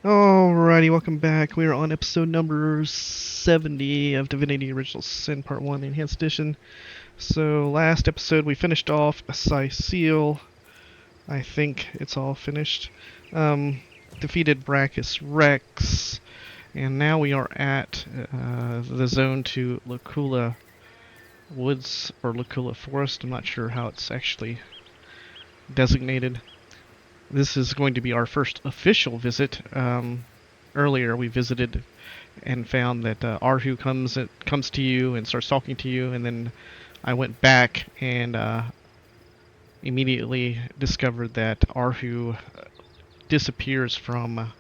Alrighty, welcome back. We are on episode number 70 of Divinity Original Sin Part 1, the Enhanced Edition. So, last episode we finished off a Seal. I think it's all finished. Defeated Brachus Rex. And now we are at the zone to Luculla Woods, or Luculla Forest. I'm not sure how it's actually designated. This is going to be our first official visit. Earlier we visited and found that Arhu comes to you and starts talking to you, and then I went back and immediately discovered that Arhu disappears from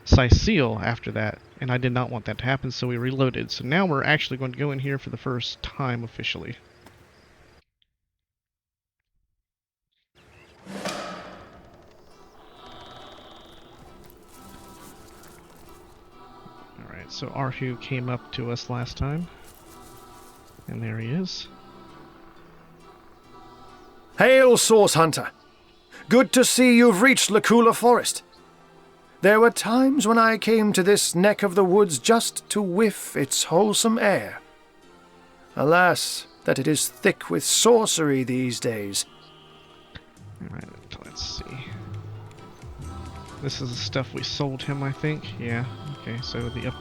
Seal after that, and I did not want that to happen, so we reloaded. So now we're actually going to go in here for the first time officially. Alright, so Arhu came up to us last time, and there he is. Hail, Source Hunter! Good to see you've reached Luculla Forest. There were times when I came to this neck of the woods just to whiff its wholesome air. Alas, that it is thick with sorcery these days. Alright, let's see. This is the stuff we sold him, I think. Yeah, okay, so the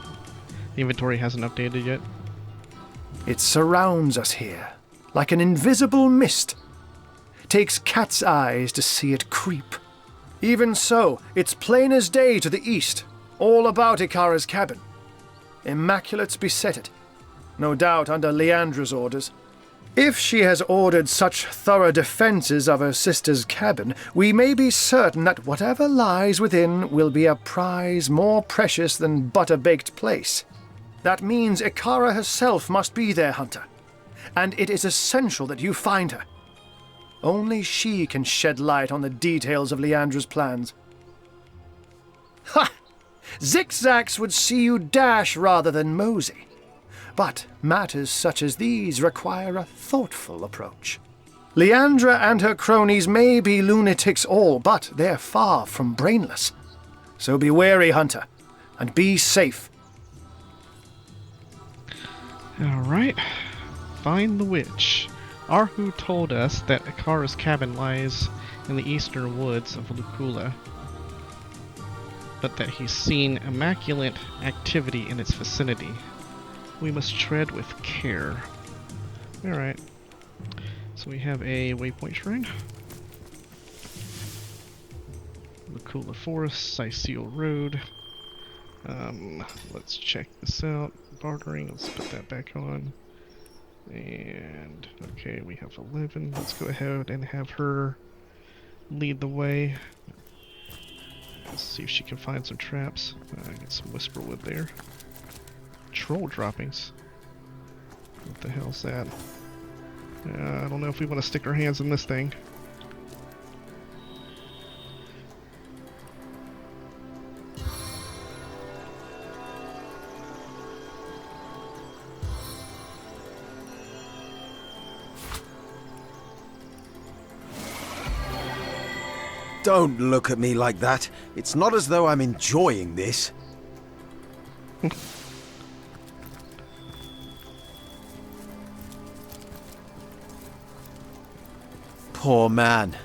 inventory hasn't updated yet. It surrounds us here, like an invisible mist. Takes cat's eyes to see it creep. Even so, it's plain as day to the east, all about Ikara's cabin. Immaculate beset, no doubt under Leandra's orders. If she has ordered such thorough defenses of her sister's cabin, we may be certain that whatever lies within will be a prize more precious than butter-baked plaice. That means Ikara herself must be there, Hunter, and it is essential that you find her. Only she can shed light on the details of Leandra's plans. Ha! Zigzags would see you dash rather than mosey. But matters such as these require a thoughtful approach. Leandra and her cronies may be lunatics all, but they're far from brainless. So be wary, Hunter, and be safe. Alright. Find the witch. Arhu told us that Ikara's cabin lies in the eastern woods of Luculla, but that he's seen immaculate activity in its vicinity. We must tread with care. Alright. So we have a waypoint shrine. Luculla Forest, Seal Road. Let's check this out. Bartering, let's put that back on. And, okay, we have 11. Let's go ahead and have her lead the way. Let's see if she can find some traps. Get some whisperwood there. Troll droppings. What the hell's that? I don't know if we want to stick our hands in this thing. Don't look at me like that. It's not as though I'm enjoying this. Poor man.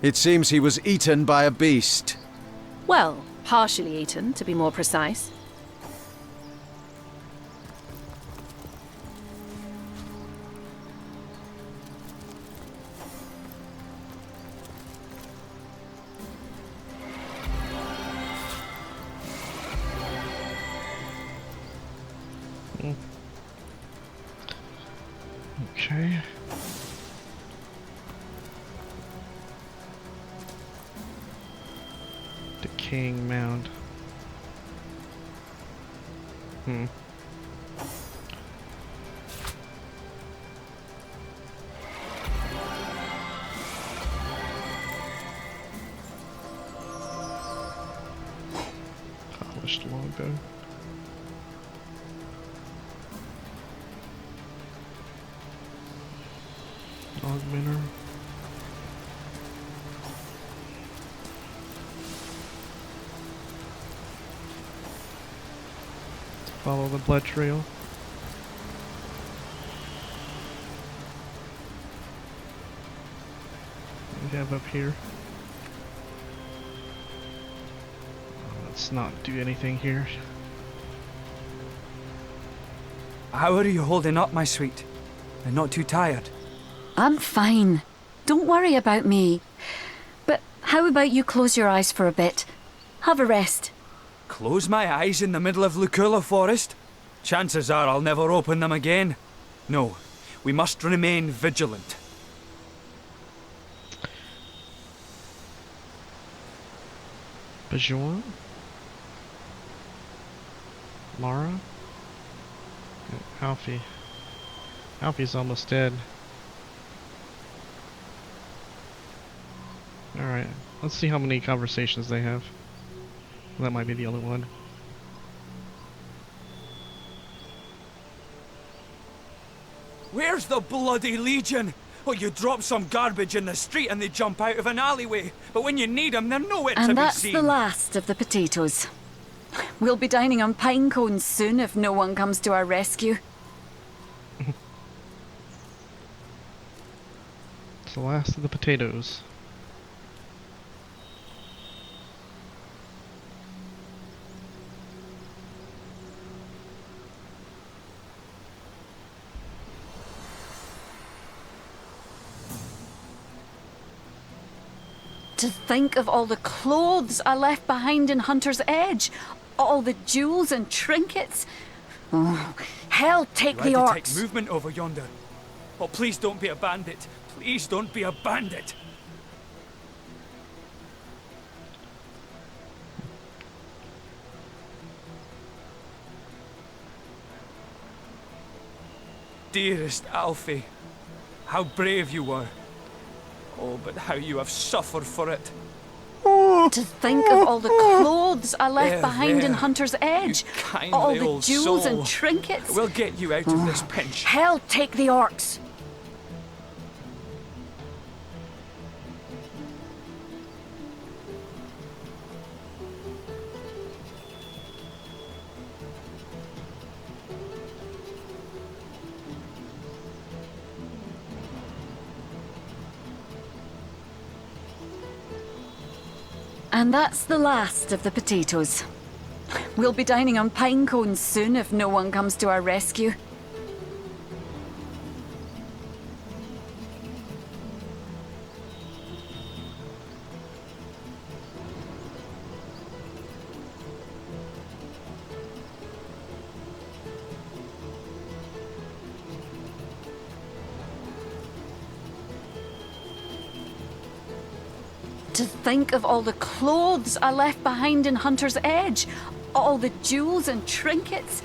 It seems he was eaten by a beast. Well, partially eaten, to be more precise. Okay. Decaying mound. Polished longbow. Augmenter. Follow the blood trail. What do we have up here? Let's not do anything here. How are you holding up, my sweet? And not too tired? I'm fine. Don't worry about me. But how about you close your eyes for a bit? Have a rest. Close my eyes in the middle of Luculla Forest? Chances are I'll never open them again. No, we must remain vigilant. Bajoran? Mara? Alfie. Alfie's almost dead. Alright, let's see how many conversations they have. That might be the only one. Where's the bloody Legion? Oh, you drop some garbage in the street and they jump out of an alleyway. But when you need them, they're nowhere to be seen. And that's the last of the potatoes. We'll be dining on pine cones soon if no one comes to our rescue. It's the last of the potatoes. To think of all the clothes I left behind in Hunter's Edge. All the jewels and trinkets. Oh, hell take the Try to orcs. take movement over yonder. Oh, please don't be a bandit. Please don't be a bandit. Dearest Alfie, how brave you were. Oh, but how you have suffered for it. To think of all the clothes I left There, behind in there. Hunter's Edge. You kindly All the old jewels soul. and trinkets. We'll get you out of this pinch. Hell take the orcs. And that's the last of the potatoes. We'll be dining on pine cones soon if no one comes to our rescue. To think of all the clothes I left behind in Hunter's Edge. All the jewels and trinkets.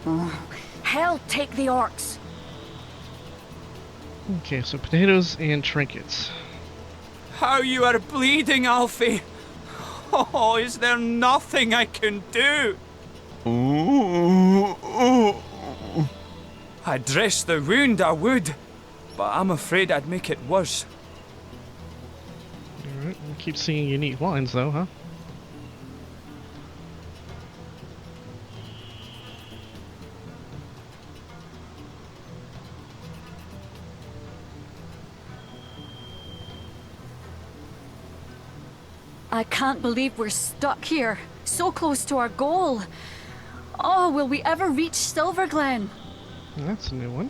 Oh, hell take the orcs. Okay, so potatoes and trinkets. How you are bleeding, Alfie. Oh, is there nothing I can do? I'd dress the wound, I would. But I'm afraid I'd make it worse. Alright, we'll keep seeing unique lines though, huh? I can't believe we're stuck here, so close to our goal. Oh, will we ever reach Silverglen? That's a new one.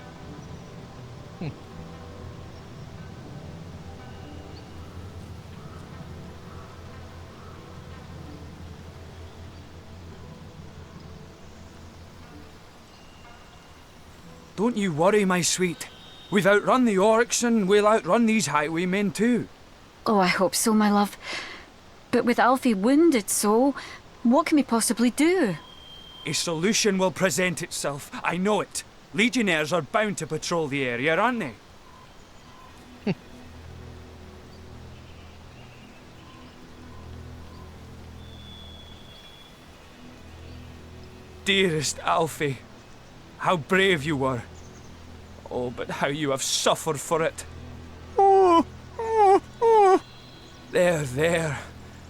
Don't you worry, my sweet. We've outrun the orcs and we'll outrun these highwaymen too. Oh, I hope so, my love. But with Alfie wounded so, what can we possibly do? A solution will present itself, I know it. Legionnaires are bound to patrol the area, aren't they? Dearest Alfie, how brave you were. Oh, but how you have suffered for it. There,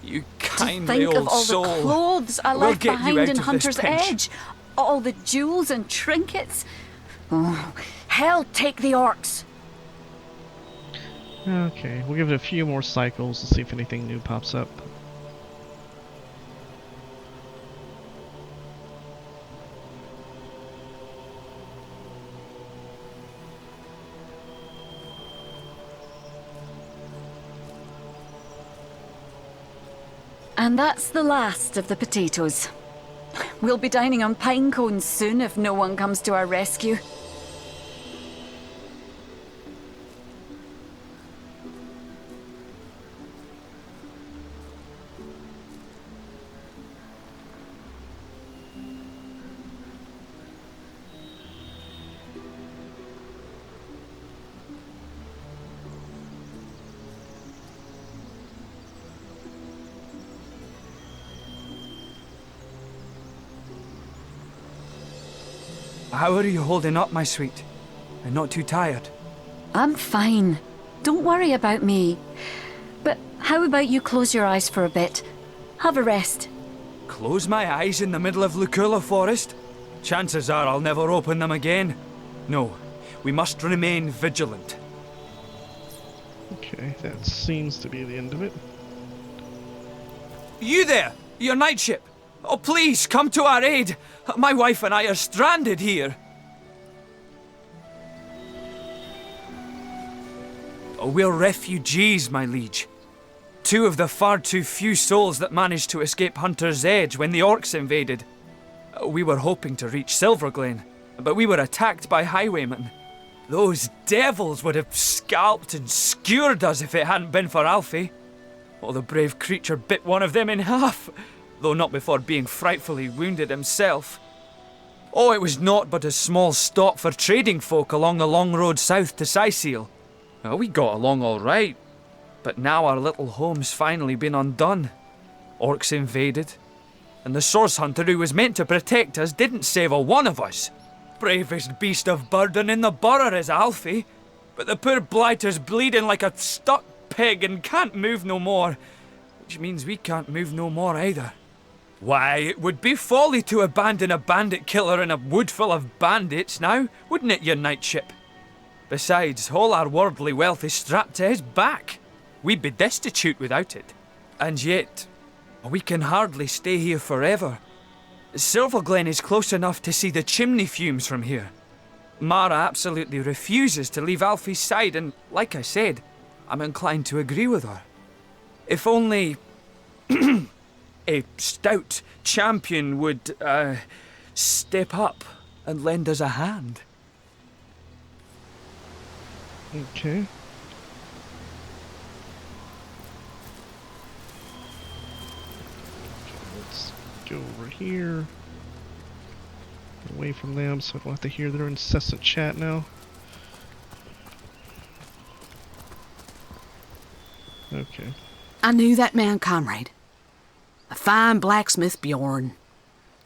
you To kindly think old of all soul. the clothes I We'll left get you behind out in of this Hunter's pinch. Edge. all the jewels and trinkets. Oh, hell take the orcs. Okay, we'll give it a few more cycles to see if anything new pops up. And that's the last of the potatoes. We'll be dining on pine cones soon if no one comes to our rescue. How are you holding up, my sweet? And not too tired? I'm fine. Don't worry about me. But how about you close your eyes for a bit? Have a rest. Close my eyes in the middle of Luculla Forest? Chances are I'll never open them again. No, we must remain vigilant. Okay, that seems to be the end of it. You there! Your night ship! Oh, please, come to our aid! My wife and I are stranded here! Oh, we're refugees, my liege. Two of the far too few souls that managed to escape Hunter's Edge when the orcs invaded. We were hoping to reach Silverglen, but we were attacked by highwaymen. Those devils would have scalped and skewered us if it hadn't been for Alfie. Oh, the brave creature bit one of them in half, though not before being frightfully wounded himself. Oh, it was naught but a small stop for trading folk along the long road south to Sicil. We got along all right, but now our little home's finally been undone. Orcs invaded, and the source hunter who was meant to protect us didn't save a one of us. Bravest beast of burden in the borough is Alfie, but the poor blighter's bleeding like a stuck pig and can't move no more, which means we can't move no more either. Why, it would be folly to abandon a bandit killer in a wood full of bandits now, wouldn't it, your night ship? Besides, all our worldly wealth is strapped to his back. We'd be destitute without it. And yet, we can hardly stay here forever. Silverglen is close enough to see the chimney fumes from here. Mara absolutely refuses to leave Alfie's side, and like I said, I'm inclined to agree with her. If only a stout champion would, step up and lend us a hand. Okay. Let's go over here. Away from them so I don't have to hear their incessant chat now. Okay. I knew that man, comrade. A fine blacksmith, Bjorn.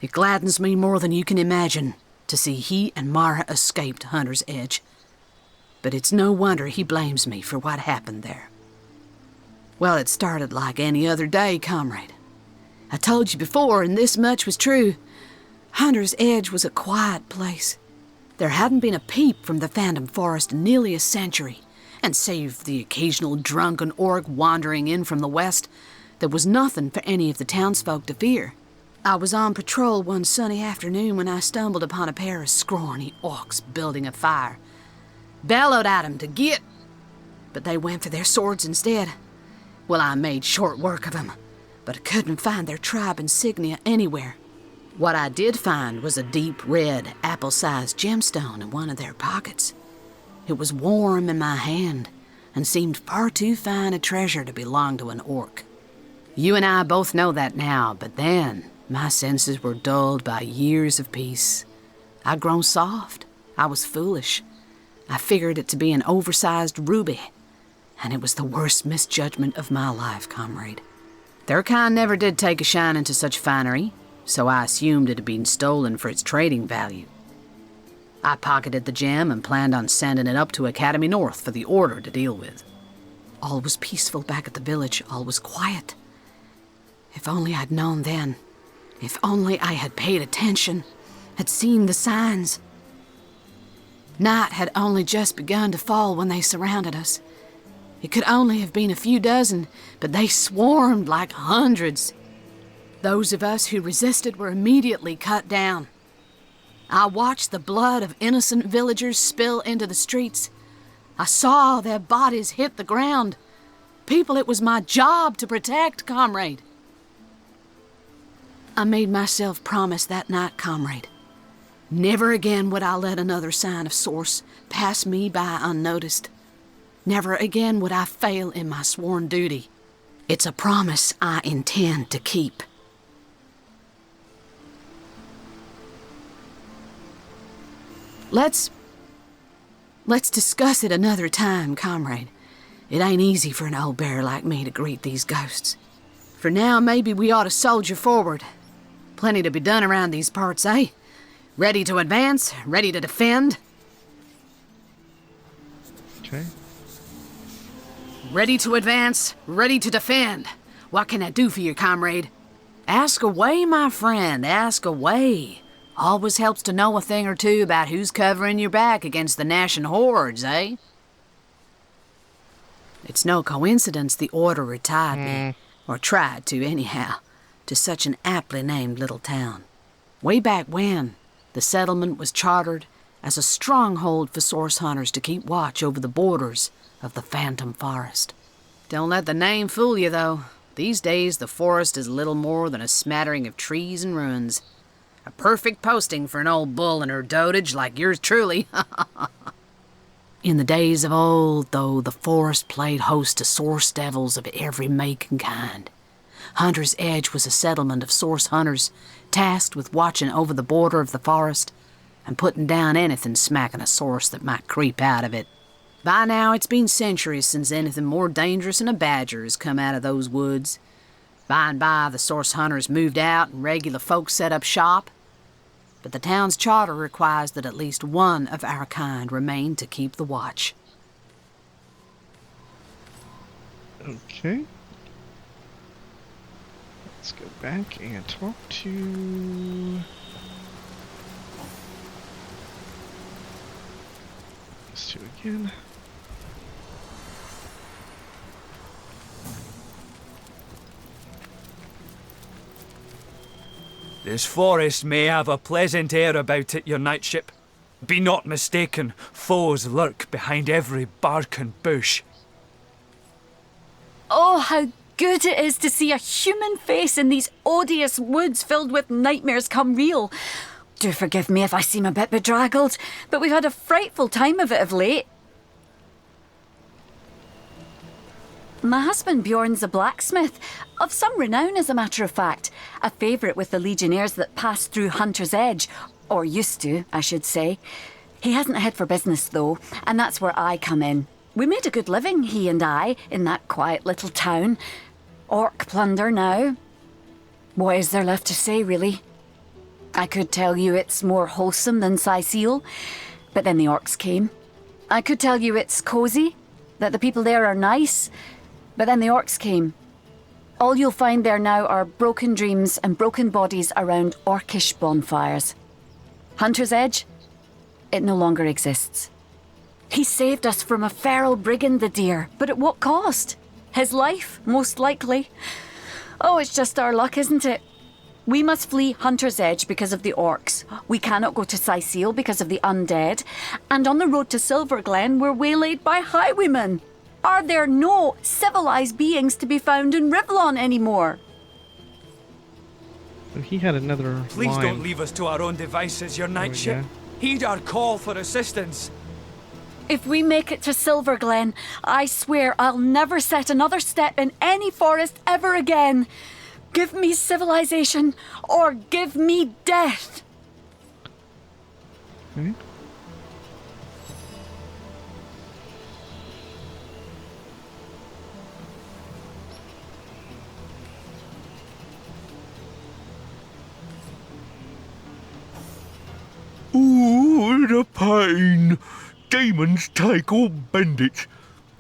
It gladdens me more than you can imagine to see he and Mara escaped Hunter's Edge. But it's no wonder he blames me for what happened there. Well, it started like any other day, comrade. I told you before, and this much was true. Hunter's Edge was a quiet place. There hadn't been a peep from the Phantom Forest in nearly a century, and save the occasional drunken orc wandering in from the west, there was nothing for any of the townsfolk to fear. I was on patrol one sunny afternoon when I stumbled upon a pair of scrawny orcs building a fire. Bellowed at 'em to get, but they went for their swords instead. Well, I made short work of 'em, but I couldn't find their tribe insignia anywhere. What I did find was a deep red, apple-sized gemstone in one of their pockets. It was warm in my hand and seemed far too fine a treasure to belong to an orc. You and I both know that now, but then my senses were dulled by years of peace. I'd grown soft. I was foolish. I figured it to be an oversized ruby, and it was the worst misjudgment of my life, comrade. Their kind never did take a shine to such finery, so I assumed it had been stolen for its trading value. I pocketed the gem and planned on sending it up to Academy North for the Order to deal with. All was peaceful back at the village, all was quiet. If only I'd known then. If only I had paid attention had seen the signs. Night had only just begun to fall when they surrounded us. It could only have been a few dozen, but they swarmed like hundreds. Those of us who resisted were immediately cut down. I watched the blood of innocent villagers spill into the streets. I saw their bodies hit the ground. People it was my job to protect, comrade. I made myself promise that night, comrade. Never again would I let another sign of source pass me by unnoticed. Never again would I fail in my sworn duty. It's a promise I intend to keep. Let's discuss it another time, comrade. It ain't easy for an old bear like me to greet these ghosts. For now, maybe we ought to soldier forward. Plenty to be done around these parts, eh? Ready to advance, ready to defend. Okay. Ready to advance, ready to defend. What can I do for you, comrade? Ask away, my friend, ask away. Always helps to know a thing or two about who's covering your back against the gnashing hordes, eh? It's no coincidence the order retired me, or tried to anyhow, to such an aptly named little town. Way back when, the settlement was chartered as a stronghold for source hunters to keep watch over the borders of the Phantom Forest. Don't let the name fool you, though. These days, the forest is little more than a smattering of trees and ruins. A perfect posting for an old bull and her dotage like yours truly. In the days of old, though, the forest played host to source devils of every make and kind. Hunter's Edge was a settlement of source hunters tasked with watching over the border of the forest and putting down anything smacking a source that might creep out of it. By now, it's been centuries since anything more dangerous than a badger has come out of those woods. By and by, the source hunters moved out and regular folks set up shop. But the town's charter requires that at least one of our kind remain to keep the watch. Okay. Let's go back and talk to... these two again. This forest may have a pleasant air about it, your knightship. Be not mistaken, foes lurk behind every bark and bush. Oh, how good it is to see a human face in these odious woods filled with nightmares come real. Do forgive me if I seem a bit bedraggled, but we've had a frightful time of it of late. My husband Bjorn's a blacksmith, of some renown as a matter of fact, a favourite with the legionnaires that pass through Hunter's Edge, or used to, I should say. He hasn't a head for business though, and that's where I come in. We made a good living, he and I, in that quiet little town. Orc plunder now. What is there left to say, really? I could tell you it's more wholesome than Sicile, but then the orcs came. I could tell you it's cosy, that the people there are nice, but then the orcs came. All you'll find there now are broken dreams and broken bodies around orcish bonfires. Hunter's Edge? It no longer exists. He saved us from a feral brigand, the dear, but at what cost? His life, most likely. Oh, it's just our luck, isn't it? We must flee Hunter's Edge because of the orcs. We cannot go to Sicile because of the undead. And on the road to Silverglen, we're waylaid by highwaymen. Are there no civilized beings to be found in Rivlon anymore? And he had another Please line. don't leave us to our own devices, your knightship. yeah. Heed our call for assistance. If we make it to Silverglen, I swear I'll never set another step in any forest ever again. Give me civilization, or give me death. Okay. Ooh, the pain. Demons take or bend it.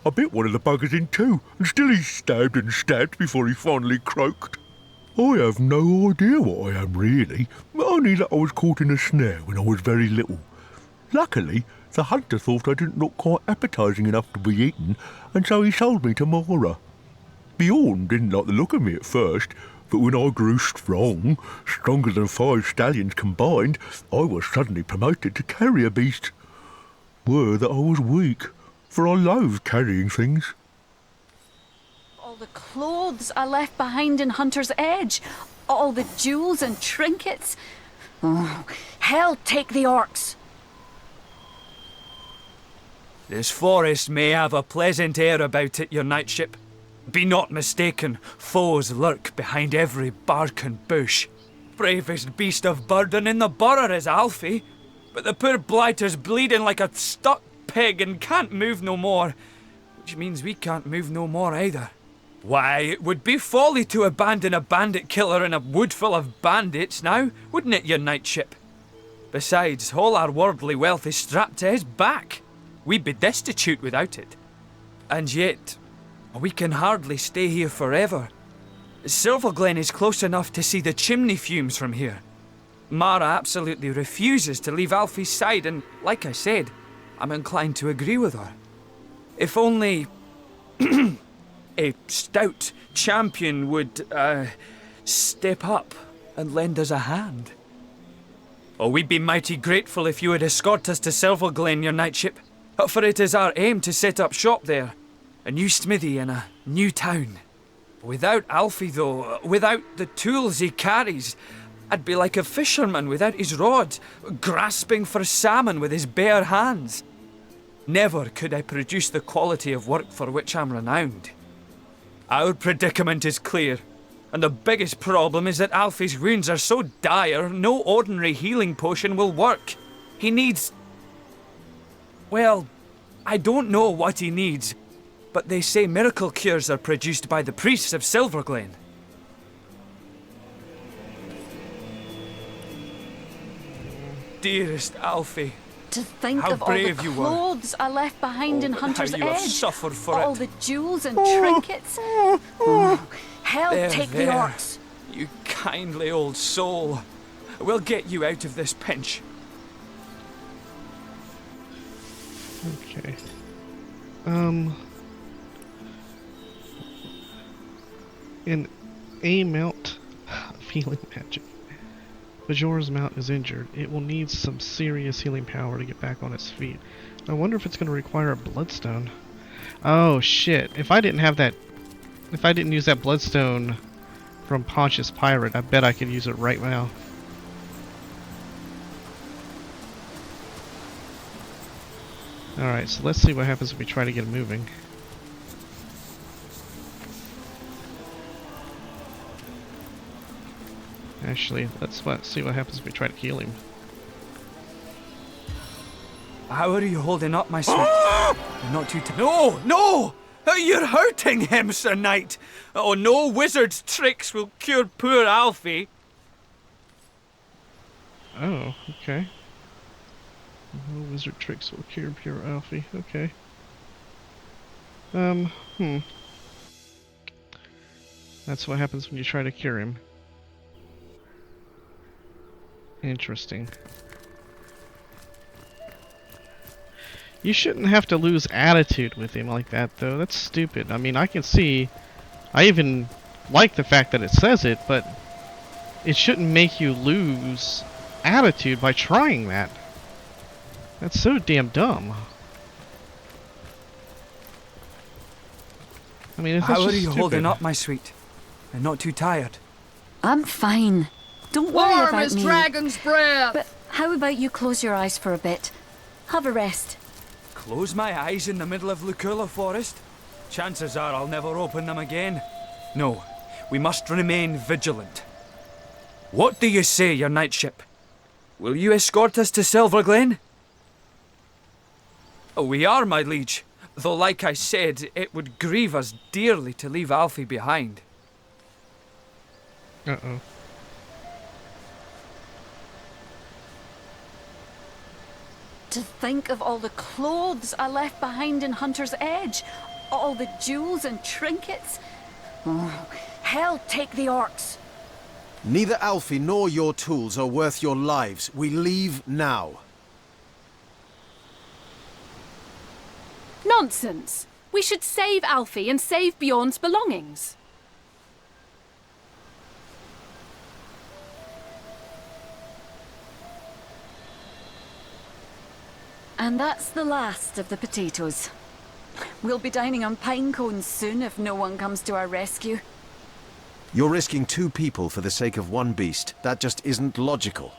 I bit one of the buggers in two, and still he stabbed and stabbed before he finally croaked. I have no idea what I am really, only that I was caught in a snare when I was very little. Luckily, the hunter thought I didn't look quite appetising enough to be eaten, and so he sold me to Mara. Bjorn didn't like the look of me at first, but when I grew strong, stronger than 5 stallions combined, I was suddenly promoted to carrier beast. Were that I was weak, for I loathed carrying things. All the clothes I left behind in Hunter's Edge. All the jewels and trinkets. Oh, hell take the orcs. This forest may have a pleasant air about it, your knightship. Be not mistaken, foes lurk behind every bark and bush. Bravest beast of burden in the borough is Alfie, but the poor blighter's bleeding like a stuck pig and can't move no more, which means we can't move no more either. Why, it would be folly to abandon a bandit killer in a wood full of bandits now, wouldn't it, your knightship? Besides, all our worldly wealth is strapped to his back. We'd be destitute without it. And yet, we can hardly stay here forever. Silverglen is close enough to see the chimney fumes from here. Mara absolutely refuses to leave Alfie's side, and like I said, I'm inclined to agree with her. If only a stout champion would, step up and lend us a hand. Oh, we'd be mighty grateful if you would escort us to Silverglen, your knightship, for it is our aim to set up shop there. A new smithy in a new town. Without Alfie, though, without the tools he carries, I'd be like a fisherman without his rod, grasping for salmon with his bare hands. Never could I produce the quality of work for which I'm renowned. Our predicament is clear, and the biggest problem is that Alfie's wounds are so dire, no ordinary healing potion will work. He needs... well, I don't know what he needs, but they say miracle cures are produced by the priests of Silverglen. Dearest Alfie, To think how of all the brave you were. clothes I left behind in how Hunter's you have Edge. suffered for all it. the jewels and trinkets. Oh, hell There, take there. the orcs. You kindly old soul. We'll get you out of this pinch. Okay. An A mount of healing magic. Bajor's mount is injured. It will need some serious healing power to get back on its feet. I wonder if it's going to require a bloodstone. Oh shit! If I didn't have that, if I didn't use that bloodstone from Pontius Pirate, I bet I could use it right now. Alright, so let's see what happens if we try to get him moving. Actually, let's see what happens if we try to heal him. How are you holding up, my sweet? You're not too... No! No! You're hurting him, Sir Knight! Oh, no wizard's tricks will cure poor Alfie. Oh, okay. No wizard tricks will cure pure Alfie. Okay. That's what happens when you try to cure him. Interesting. You shouldn't have to lose attitude with him like that, though. That's stupid. I mean, I can see... I even like the fact that it says it, but it shouldn't make you lose attitude by trying that. That's so damn dumb. I mean, it's How just are you stupid. holding up, my sweet? And not too tired? I'm fine. Don't worry Warm about as me. dragon's breath. But how about you close your eyes for a bit? Have a rest. Close my eyes in the middle of Luculla Forest? Chances are I'll never open them again. No, we must remain vigilant. What do you say, your knightship? Will you escort us to Silverglen? Oh, we are, my liege. Though, like I said, it would grieve us dearly to leave Alfie behind. Uh-oh. To think of all the clothes I left behind in Hunter's Edge. All the jewels and trinkets. Oh, hell take the orcs. Neither Alfie nor your tools are worth your lives. We leave now. Nonsense! We should save Alfie and save Bjorn's belongings. And that's the last of the potatoes. We'll be dining on pine cones soon if no one comes to our rescue. You're risking 2 people for the sake of 1 beast. That just isn't logical.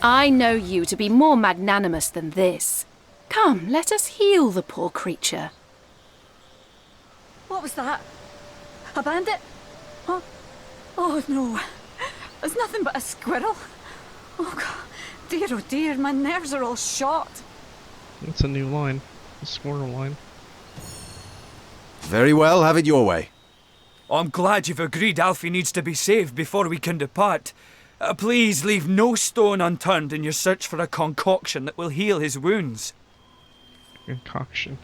I know you to be more magnanimous than this. Come, let us heal the poor creature. What was that? A bandit? Oh, oh no. It's nothing but a squirrel. Oh God. Oh dear, my nerves are all shot. That's a new line. The squirrel line. Very well, have it your way. I'm glad you've agreed Alfie needs to be saved before we can depart. Please leave no stone unturned in your search for a concoction that will heal his wounds. Concoction.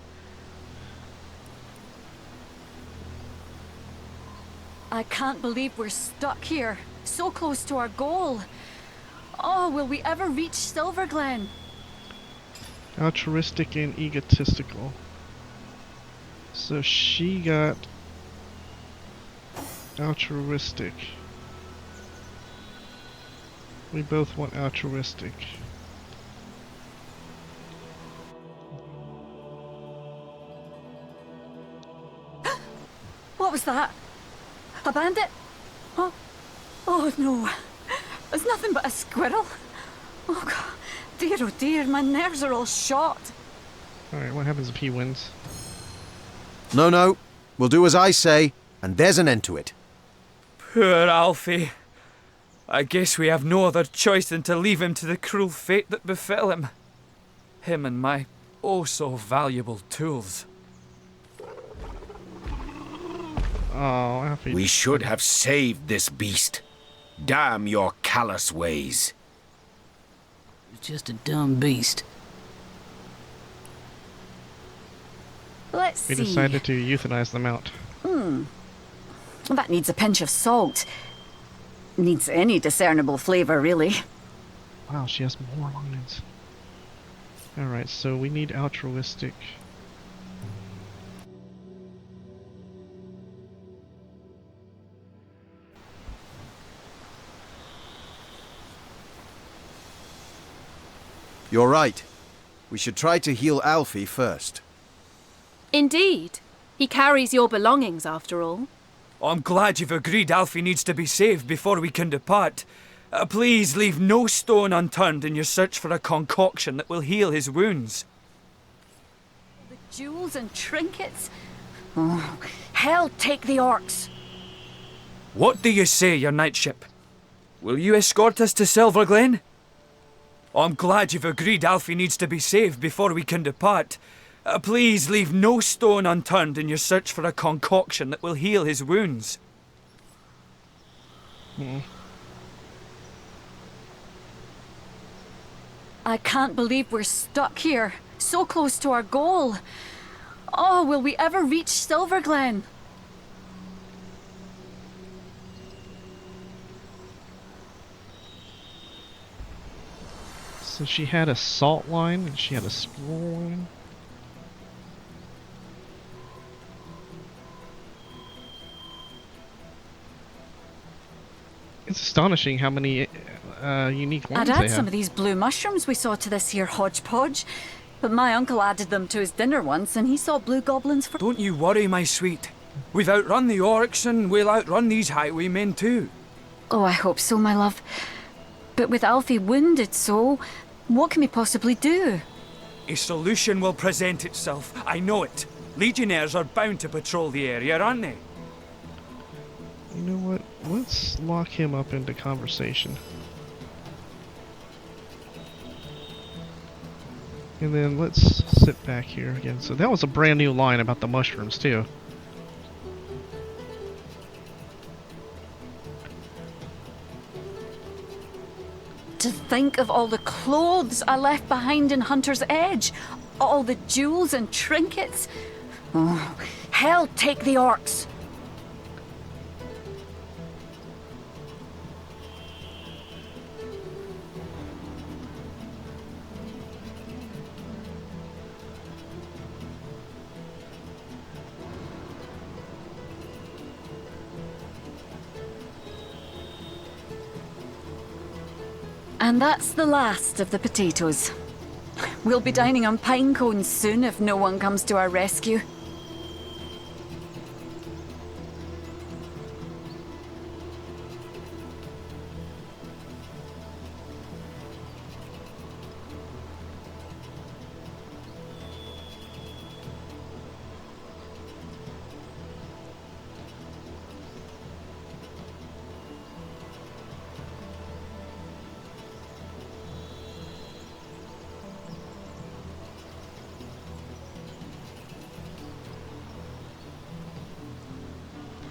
I can't believe we're stuck here, so close to our goal. Oh, will we ever reach Silverglen? Altruistic and egotistical. So she got altruistic. We both want altruistic. What was that? A bandit? Oh, oh no. It's nothing but a squirrel. Oh God. Oh dear, my nerves are all shot. Alright, what happens if he wins? No. We'll do as I say, and there's an end to it. Poor Alfie. I guess we have no other choice than to leave him to the cruel fate that befell him. Him and my oh-so-valuable tools. Oh, Alfie. We should have saved this beast. Damn your callous ways. It's just a dumb beast. Let's We see. decided to euthanize them out. That needs a pinch of salt. Needs any discernible flavour, really. Wow, she has more lines. Alright, so we need altruistic. You're right. We should try to heal Alfie first. Indeed. He carries your belongings, after all. I'm glad you've agreed Alfie needs to be saved before we can depart. Please leave no stone unturned in your search for a concoction that will heal his wounds. The jewels and trinkets? Oh, hell take the orcs. What do you say, your knightship? Will you escort us to Silverglen? I'm glad you've agreed Alfie needs to be saved before we can depart. Please leave no stone unturned in your search for a concoction that will heal his wounds. I can't believe we're stuck here, so close to our goal. Oh, will we ever reach Silverglen? So she had a salt line and she had a scroll line. It's astonishing how many unique lines I'd they add some have. of these blue mushrooms we saw to this here hodgepodge, but my uncle added them to his dinner once and he saw blue goblins for— Don't you worry, my sweet. We've outrun the orcs and we'll outrun these highwaymen too. Oh, I hope so, my love. But with Alfie wounded so, what can we possibly do? A solution will present itself, I know it. Legionnaires are bound to patrol the area, aren't they? You know what? Let's lock him up into conversation. And then let's sit back here again. So that was a brand new line about the mushrooms too. To think of all the clothes I left behind in Hunter's Edge, all the jewels and trinkets. Oh, hell take the orcs. And that's the last of the potatoes. We'll be dining on pine cones soon if no one comes to our rescue.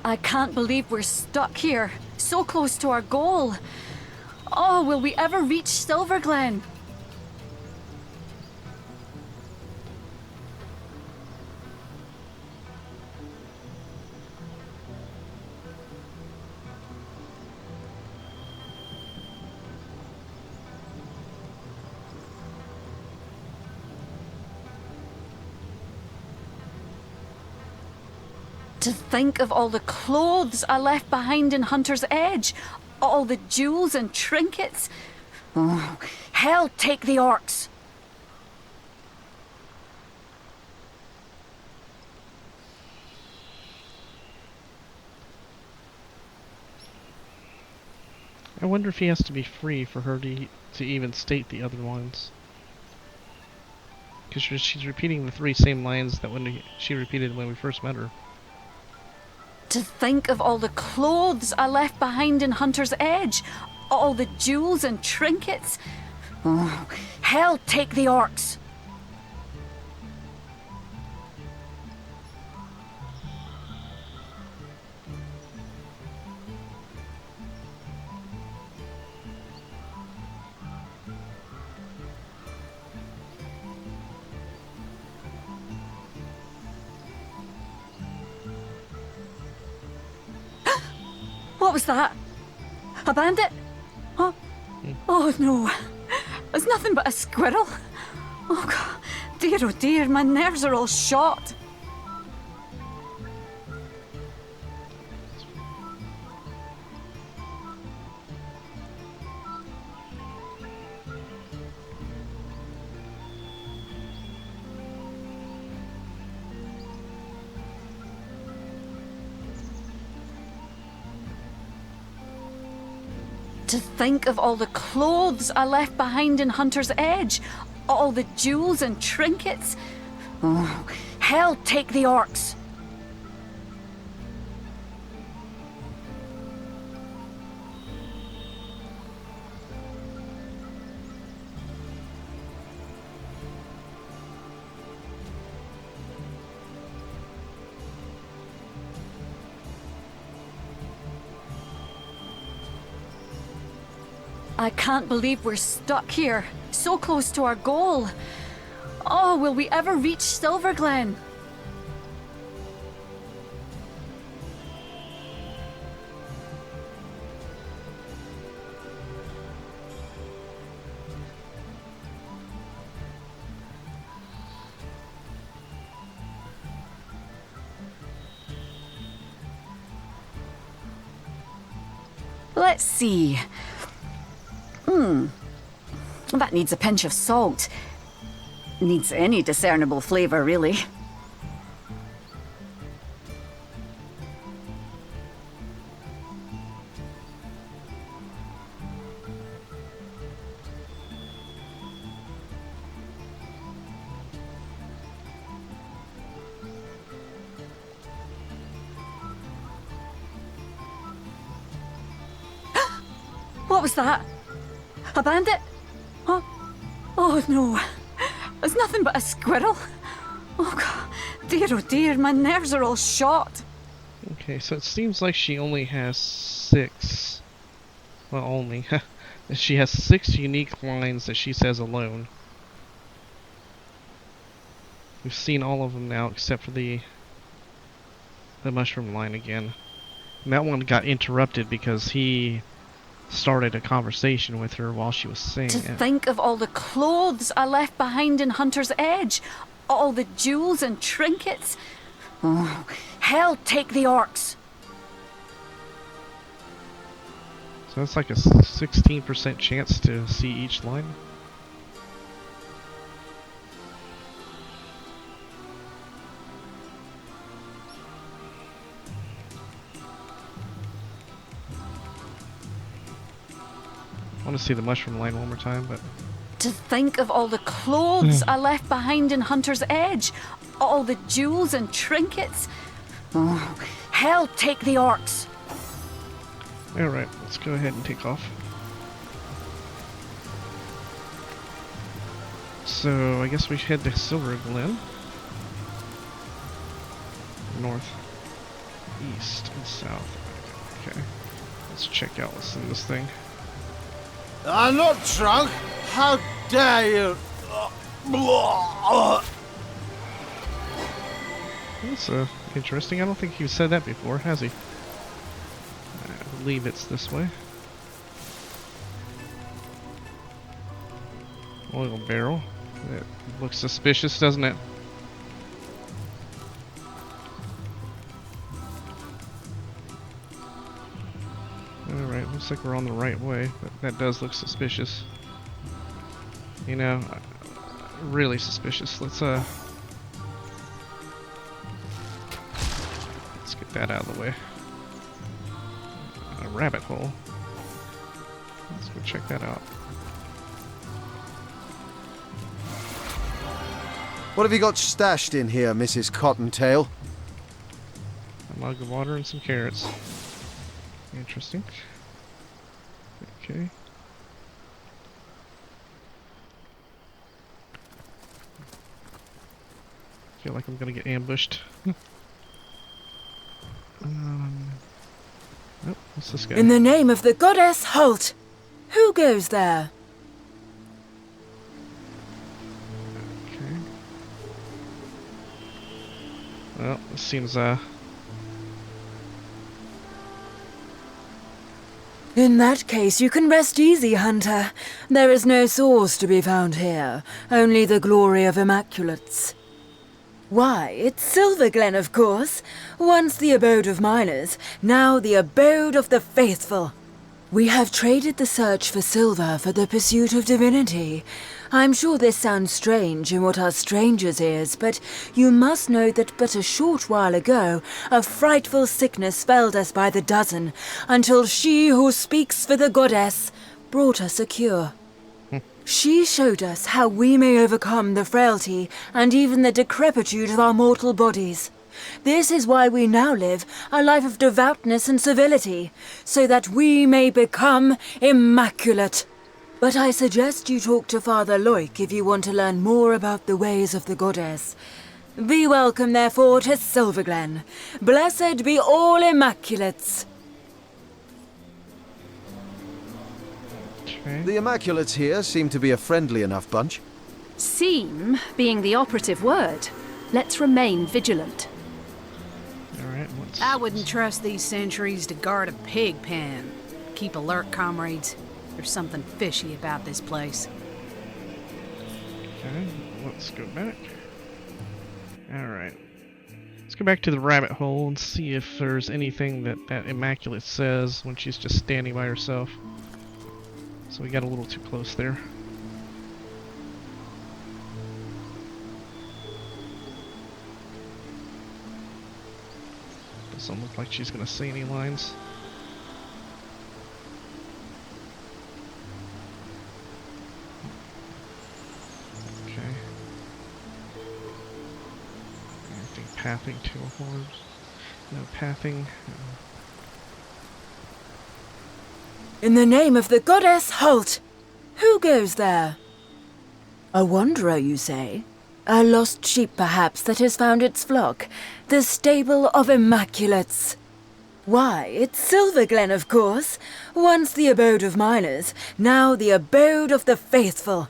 I can't believe we're stuck here, so close to our goal. Oh, will we ever reach Silverglen? To think of all the clothes I left behind in Hunter's Edge, all the jewels and trinkets. Oh, hell take the orcs. I wonder if he has to be free for her to even state the other lines. Because she's repeating the three same lines that she repeated when we first met her. To think of all the clothes I left behind in Hunter's Edge, all the jewels and trinkets. Oh, hell take the orcs. What was that? A bandit? Oh, oh no. It's nothing but a squirrel. Oh God, oh dear, my nerves are all shot. To think of all the clothes I left behind in Hunter's Edge, all the jewels and trinkets. Oh, hell take the orcs. I can't believe we're stuck here, so close to our goal. Oh, will we ever reach Silverglen? Let's see. That needs a pinch of salt. Needs any discernible flavour, really. What was that? A bandit? Oh, oh no. It's nothing but a squirrel. Oh God, oh dear, my nerves are all shot. Okay, so it seems like she only has 6. Well, only. She has 6 unique lines that she says alone. We've seen all of them now except for the mushroom line again. And that one got interrupted because he started a conversation with her while she was saying To it. think of all the clothes I left behind in Hunter's Edge, all the jewels and trinkets. Oh, hell take the orcs. So that's like a 16% chance to see each line. I want to see the mushroom line one more time, but To think of all the clothes I left behind in Hunter's Edge, all the jewels and trinkets. Oh, hell take the orcs. alright, let's go ahead and take off. So I guess we head to Silver Glen. North, east, and south. Okay, let's check out what's in this thing. I'm not drunk. How dare you? That's interesting. I don't think you've said that before, has he? I believe it's this way. Oil barrel. That looks suspicious, doesn't it? Alright, looks like we're on the right way, but that does look suspicious. You know, really suspicious. Let's get that out of the way. A rabbit hole. Let's go check that out. What have you got stashed in here, Mrs. Cottontail? A mug of water and some carrots. Interesting. Okay. Feel like I'm gonna get ambushed. Oh, what's this guy? In the name of the goddess, halt! Who goes there? Okay. Well, this seems In that case, you can rest easy, Hunter. There is no source to be found here, only the glory of Immaculates. Why, it's Silver Glen, of course. Once the abode of miners, now the abode of the faithful. We have traded the search for silver for the pursuit of divinity. I'm sure this sounds strange in what are strangers' ears, but you must know that but a short while ago, a frightful sickness felled us by the dozen, until she who speaks for the goddess brought us a cure. She showed us how we may overcome the frailty and even the decrepitude of our mortal bodies. This is why we now live a life of devoutness and civility, so that we may become immaculate. But I suggest you talk to Father Loik if you want to learn more about the ways of the goddess. Be welcome, therefore, to Silver Glen. Blessed be all Immaculates. okay. The Immaculates here seem to be a friendly enough bunch. Seem being the operative word. Let's remain vigilant. Alright, what's... I wouldn't trust these sentries to guard a pig pen. Keep alert, comrades. There's something fishy about this place. Okay, let's go back. Alright. Let's go back to the rabbit hole and see if there's anything that Immaculate says when she's just standing by herself. So we got a little too close there. Doesn't look like she's gonna say any lines. Okay. Anything pathing to a horse? No pathing. In the name of the goddess, halt! Who goes there? A wanderer, you say? A lost sheep, perhaps, that has found its flock. The stable of Immaculates. Why, it's Silver Glen, of course. Once the abode of miners, now the abode of the faithful.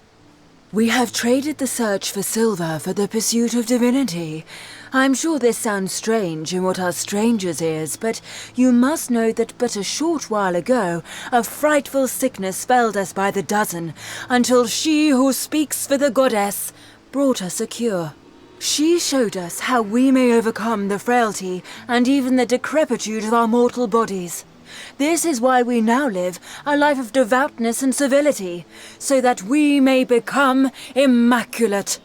We have traded the search for silver for the pursuit of divinity. I'm sure this sounds strange in what are strangers' ears, but you must know that but a short while ago a frightful sickness felled us by the dozen, until she who speaks for the goddess brought us a cure. She showed us how we may overcome the frailty and even the decrepitude of our mortal bodies. This is why we now live a life of devoutness and civility, so that we may become immaculate.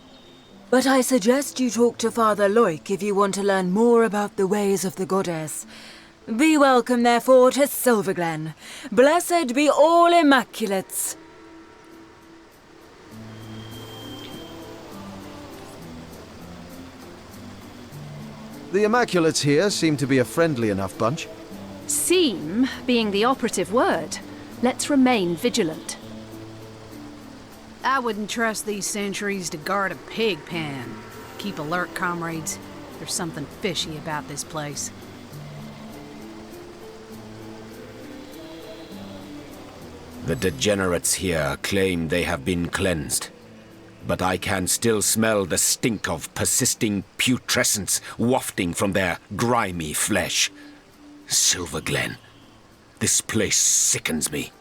But I suggest you talk to Father Loik if you want to learn more about the ways of the goddess. Be welcome, therefore, to Silverglen. Blessed be all immaculates. The Immaculates here seem to be a friendly enough bunch. Seem being the operative word. Let's remain vigilant. I wouldn't trust these sentries to guard a pig pen. Keep alert, comrades. There's something fishy about this place. The degenerates here claim they have been cleansed. But I can still smell the stink of persisting putrescence wafting from their grimy flesh. Silverglen. This place sickens me.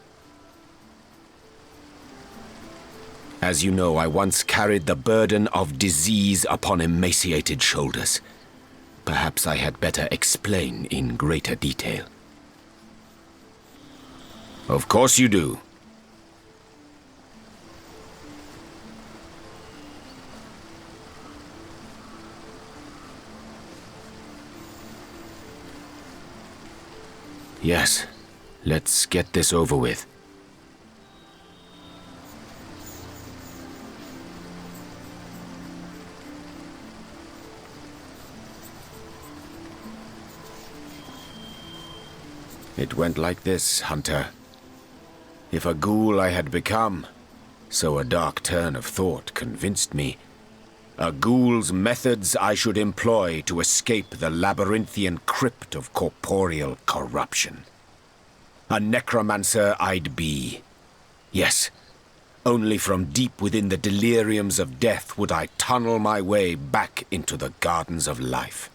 As you know, I once carried the burden of disease upon emaciated shoulders. Perhaps I had better explain in greater detail. Of course you do. Yes, let's get this over with. It went like this, Hunter. If a ghoul I had become, so a dark turn of thought convinced me. A ghoul's methods I should employ to escape the labyrinthian crypt of corporeal corruption. A necromancer I'd be. Yes, only from deep within the deliriums of death would I tunnel my way back into the gardens of life.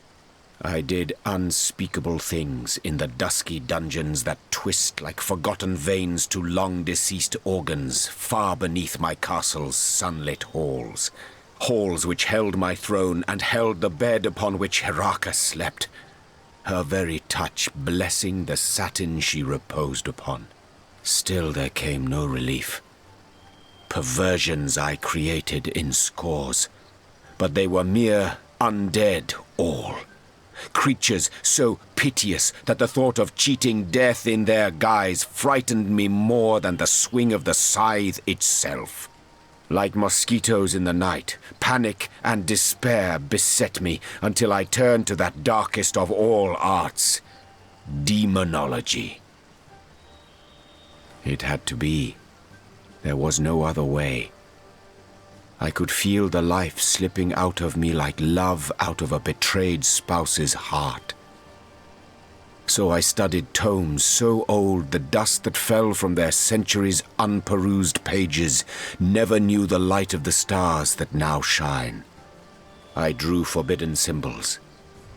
I did unspeakable things in the dusky dungeons that twist like forgotten veins to long-deceased organs far beneath my castle's sunlit halls. Halls which held my throne and held the bed upon which Heraka slept, her very touch blessing the satin she reposed upon. Still there came no relief. Perversions I created in scores, but they were mere undead all. Creatures so piteous that the thought of cheating death in their guise frightened me more than the swing of the scythe itself. Like mosquitoes in the night, panic and despair beset me until I turned to that darkest of all arts, demonology. It had to be. There was no other way. I could feel the life slipping out of me like love out of a betrayed spouse's heart. So I studied tomes so old the dust that fell from their centuries' unperused pages never knew the light of the stars that now shine. I drew forbidden symbols.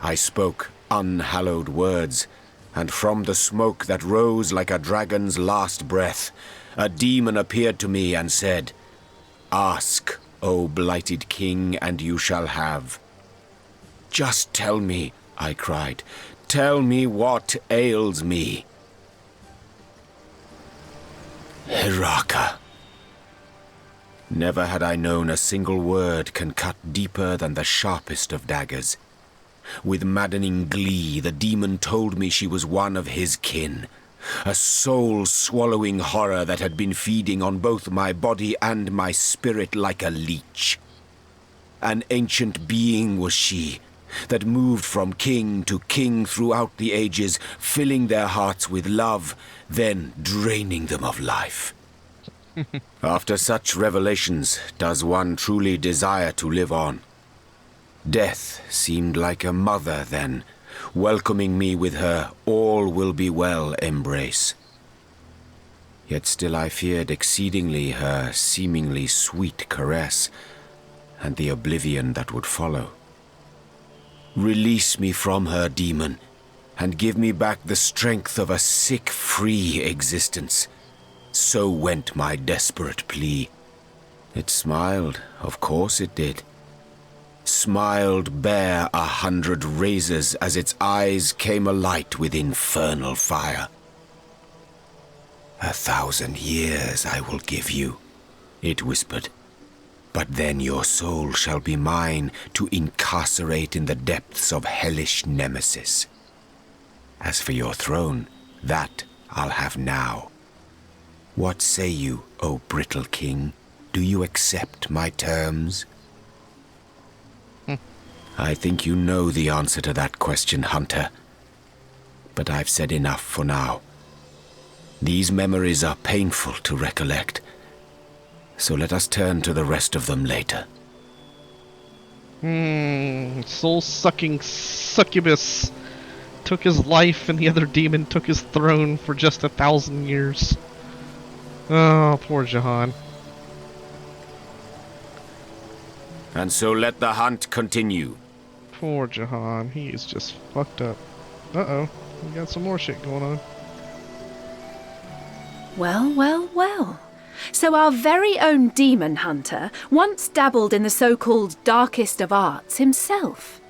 I spoke unhallowed words, and from the smoke that rose like a dragon's last breath, a demon appeared to me and said, "Ask, O blighted king, and you shall have." "Just tell me," I cried. "Tell me what ails me." Heraka. Never had I known a single word can cut deeper than the sharpest of daggers. With maddening glee, the demon told me she was one of his kin, a soul-swallowing horror that had been feeding on both my body and my spirit like a leech. An ancient being was she, that moved from king to king throughout the ages, filling their hearts with love, then draining them of life. After such revelations, does one truly desire to live on? Death seemed like a mother then, welcoming me with her all will be well embrace. Yet still I feared exceedingly her seemingly sweet caress, and the oblivion that would follow. Release me from her, demon, and give me back the strength of a sick, free existence. So went my desperate plea. It smiled, of course it did. Smiled bare 100 razors as its eyes came alight with infernal fire. 1,000 years I will give you, it whispered. But then your soul shall be mine to incarcerate in the depths of hellish nemesis. As for your throne, that I'll have now. What say you, O brittle king? Do you accept my terms? I think you know the answer to that question, Hunter. But I've said enough for now. These memories are painful to recollect, so let us turn to the rest of them later. Soul-sucking succubus took his life and the other demon took his throne for just 1,000 years. Oh, poor Jahan. And so let the hunt continue. Poor Jahan. He is just fucked up. Uh-oh. We got some more shit going on. Well, well, well. So our very own demon hunter once dabbled in the so-called darkest of arts himself.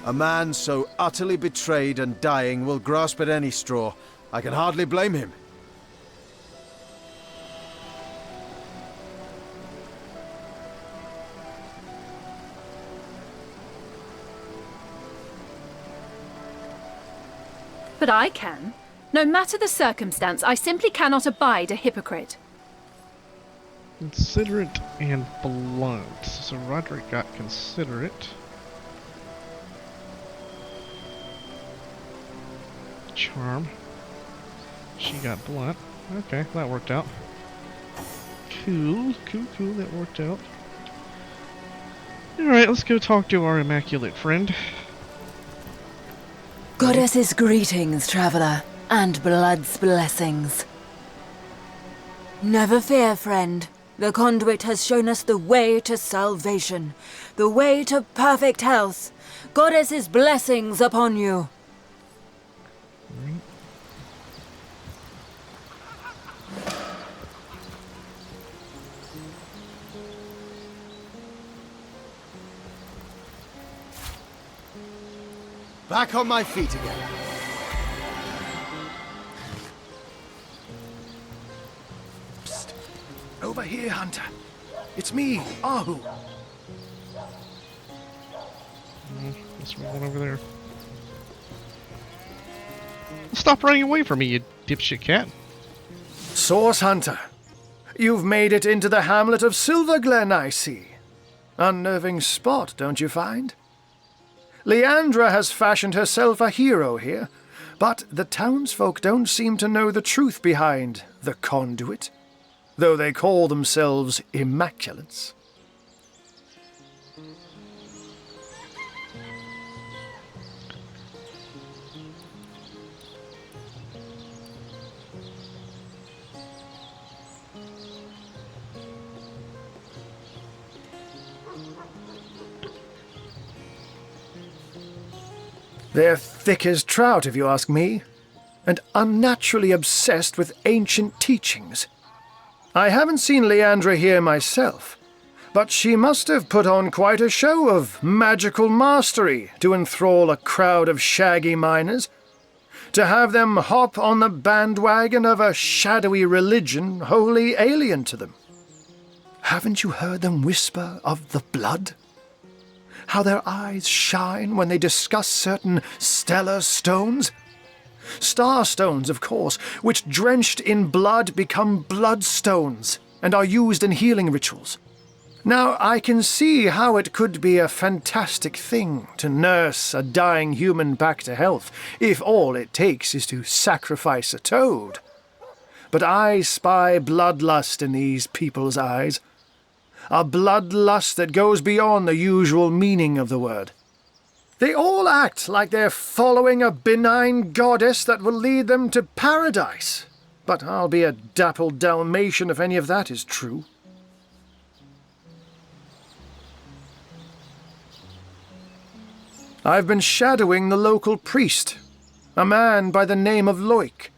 A man so utterly betrayed and dying will grasp at any straw. I can hardly blame him. But I can. No matter the circumstance, I simply cannot abide a hypocrite. Considerate and blunt. So Roderick got considerate. Charm. She got blunt. Okay, that worked out. Cool, cool, that worked out. Alright, let's go talk to our immaculate friend. Goddess's greetings, traveler, and blood's blessings. Never fear, friend. The conduit has shown us the way to salvation, the way to perfect health. Goddess's blessings upon you. Back on my feet again. Psst. Over here, Hunter. It's me, Ahu. This one over there. Stop running away from me, you dipshit cat. Source Hunter. You've made it into the hamlet of Silverglen, I see. Unnerving spot, don't you find? Leandra has fashioned herself a hero here, but the townsfolk don't seem to know the truth behind the conduit, though they call themselves Immaculates. They're thick as trout, if you ask me, and unnaturally obsessed with ancient teachings. I haven't seen Leandra here myself, but she must have put on quite a show of magical mastery to enthrall a crowd of shaggy miners, to have them hop on the bandwagon of a shadowy religion wholly alien to them. Haven't you heard them whisper of the blood? How their eyes shine when they discuss certain stellar stones? Star stones, of course, which drenched in blood become bloodstones and are used in healing rituals. Now, I can see how it could be a fantastic thing to nurse a dying human back to health, if all it takes is to sacrifice a toad. but I spy bloodlust in these people's eyes. A bloodlust that goes beyond the usual meaning of the word. They all act like they're following a benign goddess that will lead them to paradise. But I'll be a dappled Dalmatian if any of that is true. I've been shadowing the local priest, a man by the name of Loic.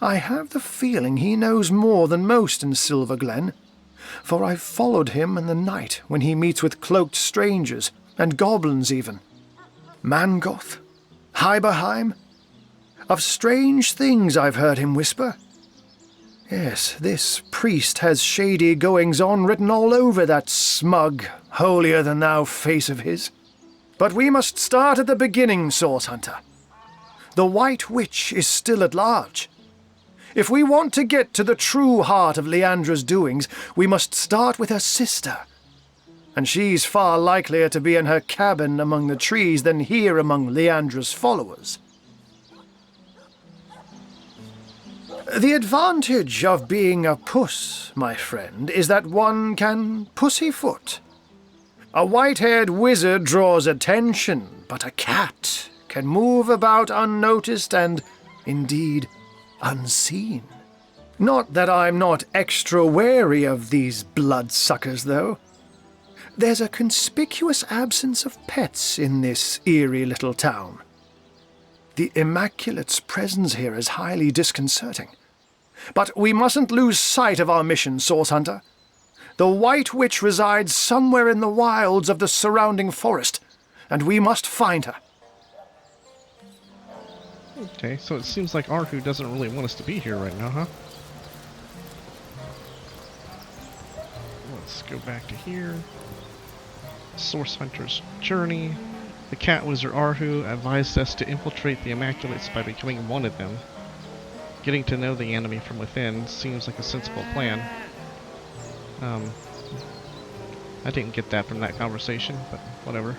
I have the feeling he knows more than most in Silver Glen, for I've followed him in the night when he meets with cloaked strangers, and goblins even. Mangoth, Hyberheim. Of strange things I've heard him whisper. Yes, this priest has shady goings-on written all over that smug, holier-than-thou face of his. But we must start at the beginning, Source Hunter. The White Witch is still at large. If we want to get to the true heart of Leandra's doings, we must start with her sister. And she's far likelier to be in her cabin among the trees than here among Leandra's followers. The advantage of being a puss, my friend, is that one can pussyfoot. A white-haired wizard draws attention, but a cat can move about unnoticed and, indeed, unseen. Not that I'm not extra wary of these bloodsuckers, though. There's a conspicuous absence of pets in this eerie little town. The Immaculate's presence here is highly disconcerting. But we mustn't lose sight of our mission, Source Hunter. The White Witch resides somewhere in the wilds of the surrounding forest, and we must find her. Okay, so it seems like Arhu doesn't really want us to be here right now, huh? Let's go back to here. Source Hunter's Journey. The cat wizard Arhu advised us to infiltrate the Immaculates by becoming one of them. Getting to know the enemy from within seems like a sensible plan. I didn't get that from that conversation, but whatever.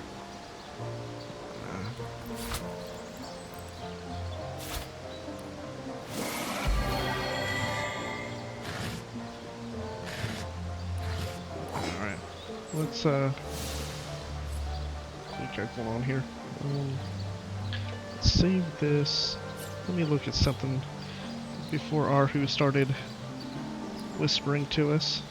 Alright. Let's, what we got going on here? Let's save this. Let me look at something before Arhu started whispering to us.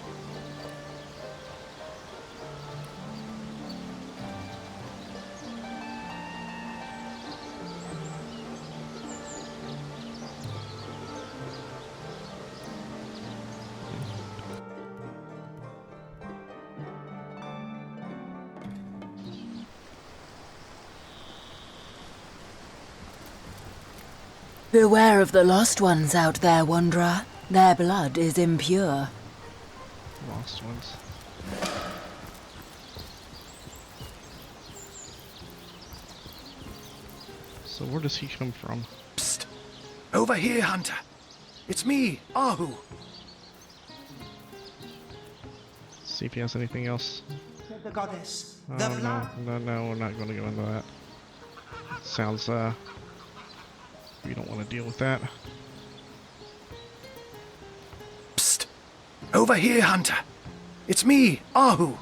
Beware of the lost ones out there, Wanderer. Their blood is impure. Lost ones. So where does he come from? Psst! Over here, Hunter. It's me, Arhu. See if he has anything else. The goddess. Oh, no, we're not going to go into that. Sounds, we don't want to deal with that. Psst! Over here, Hunter. It's me, Arhu.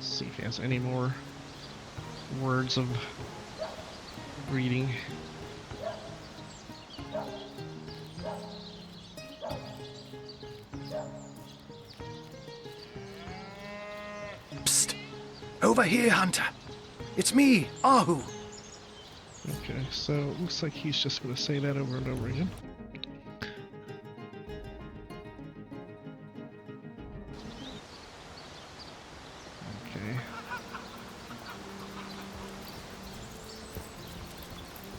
See if he has any more words of greeting. Psst! Over here, Hunter. It's me, Arhu. Okay, so it looks like he's just going to say that over and over again. Okay.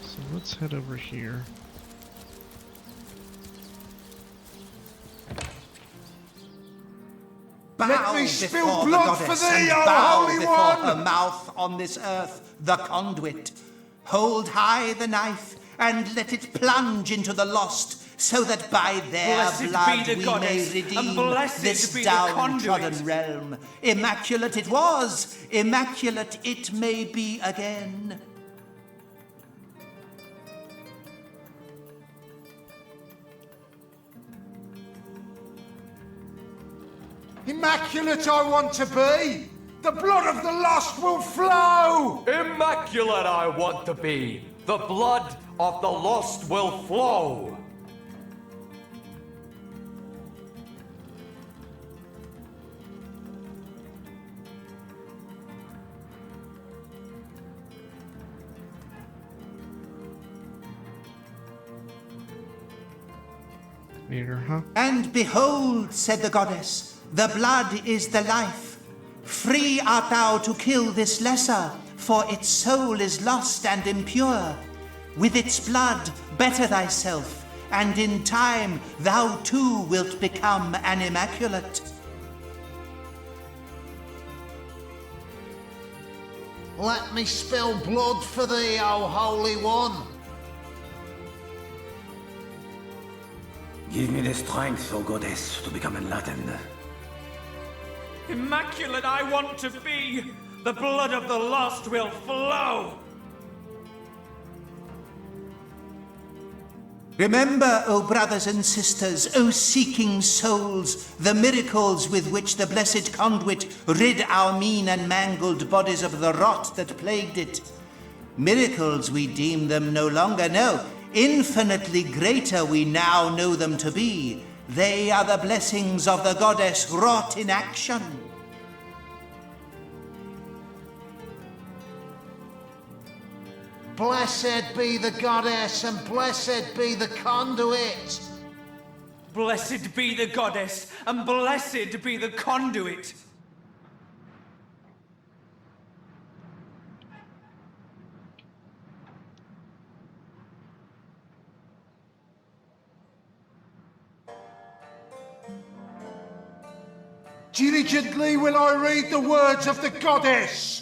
So let's head over here. Let me spill blood for thee, O Holy One! Her mouth on this earth, the conduit. Hold high the knife, and let it plunge into the lost, so that by their blood we may redeem this downtrodden realm. Immaculate it was, immaculate it may be again. Immaculate I want to be! The blood of the lost will flow! Immaculate I want to be! The blood of the lost will flow! Here, huh? And behold, said the goddess, the blood is the life. Free art thou to kill this lesser, for its soul is lost and impure. With its blood better thyself, and in time thou too wilt become an immaculate. Let me spill blood for thee, O Holy One. Give me the strength, O goddess, to become enlightened. Immaculate I want to be! The blood of the lost will flow! Remember, O brothers and sisters, O seeking souls, the miracles with which the blessed conduit rid our mean and mangled bodies of the rot that plagued it. Miracles we deem them no longer, no. Infinitely greater we now know them to be. They are the blessings of the goddess wrought in action. Blessed be the goddess, and blessed be the conduit. Blessed be the goddess, and blessed be the conduit. Diligently will I read the words of the goddess.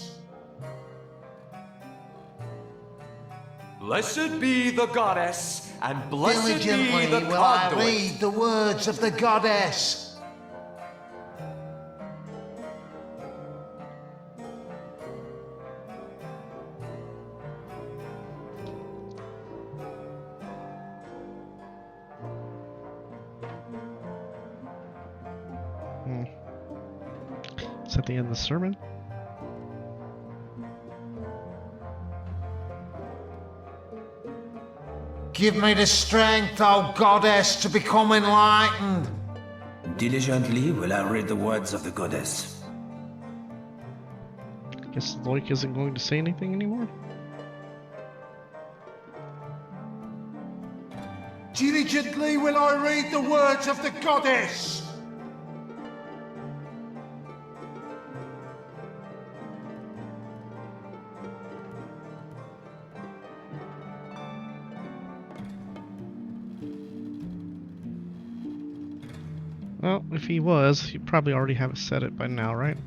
Blessed be the goddess, and blessed Diligently be the will I conduit. read the words of the goddess. Is that the end of the sermon? Give me the strength, O goddess, to become enlightened. Diligently will I read the words of the goddess. Guess Loic isn't going to say anything anymore? Diligently will I read the words of the goddess. Well, if he was, he'd probably already have it set it by now, right?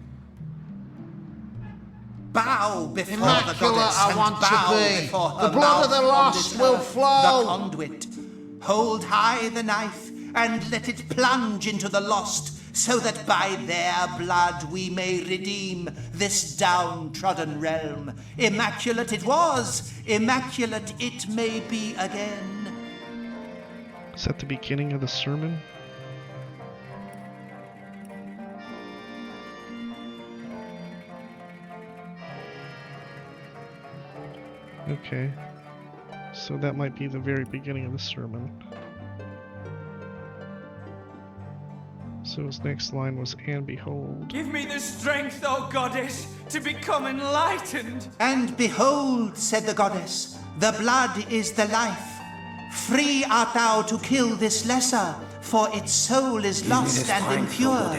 Bow before Immaculate the goddess I and want bow to be. before her The blood of mouth the on lost this will earth, flow. The conduit. Hold high the knife and let it plunge into the lost, so that by their blood we may redeem this downtrodden realm. Immaculate it was, immaculate it may be again. Is that the beginning of the sermon? Okay, so that might be the very beginning of the sermon. So his next line was, and behold. Give me the strength, O goddess, to become enlightened. And behold, said the goddess, the blood is the life. Free art thou to kill this lesser, for its soul is lost and impure.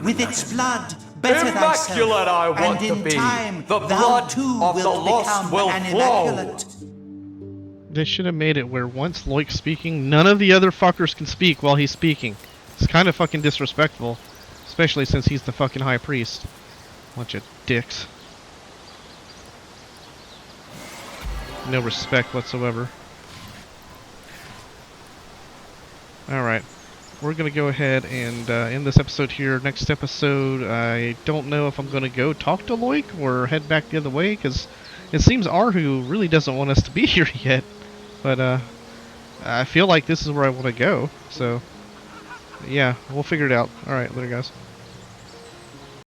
With its blood better thyself, Immaculate I want and to in be. time The thou blood too of the wilt lost become will an flow. immaculate. They should have made it where once Loic's speaking, none of the other fuckers can speak while he's speaking. It's kind of fucking disrespectful. Especially since he's the fucking high priest. Bunch of dicks. No respect whatsoever. Alright. We're going to go ahead and end this episode here. Next episode, I don't know if I'm going to go talk to Loic or head back the other way, because it seems Arhu really doesn't want us to be here yet. But I feel like this is where I want to go, so yeah, we'll figure it out. Alright, later guys.